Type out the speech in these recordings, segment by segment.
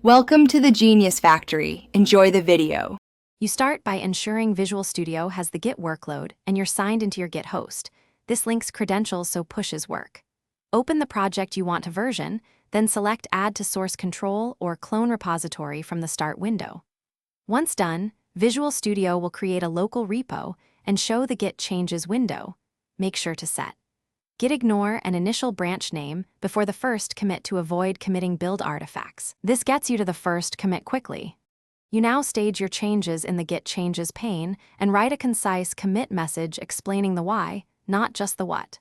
Welcome to the Genius Factory. Enjoy the video. You start by ensuring Visual Studio has the Git workload and you're signed into your Git host. This links credentials so pushes work. Open the project you want to version, then select Add to Source Control or Clone Repository from the Start window. Once done, Visual Studio will create a local repo and show the Git changes window. Make sure to set Git ignore an initial branch name before the first commit to avoid committing build artifacts. This gets you to the first commit quickly. You now stage your changes in the Git Changes pane and write a concise commit message explaining the why, not just the what.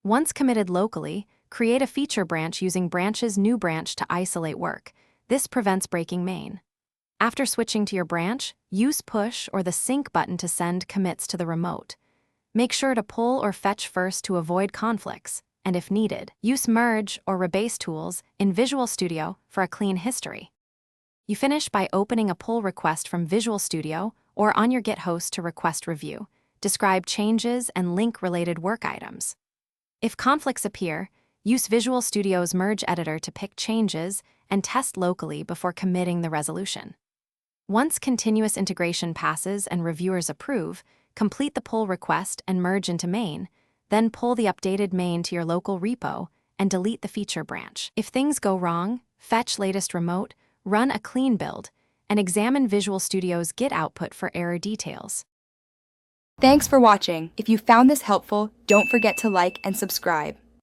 Once committed locally, create a feature branch using branch's new branch to isolate work. This prevents breaking main. After switching to your branch, use push or the sync button to send commits to the remote. Make sure to pull or fetch first to avoid conflicts, and if needed, use merge or rebase tools in Visual Studio for a clean history. You finish by opening a pull request from Visual Studio or on your Git host to request review, describe changes, and link related work items. If conflicts appear, use Visual Studio's merge editor to pick changes and test locally before committing the resolution. Once continuous integration passes and reviewers approve, complete the pull request and merge into main, then pull the updated main to your local repo and delete the feature branch. If things go wrong, fetch latest remote, run a clean build, and examine Visual Studio's Git output for error details. Thanks for watching. If you found this helpful, don't forget to like and subscribe.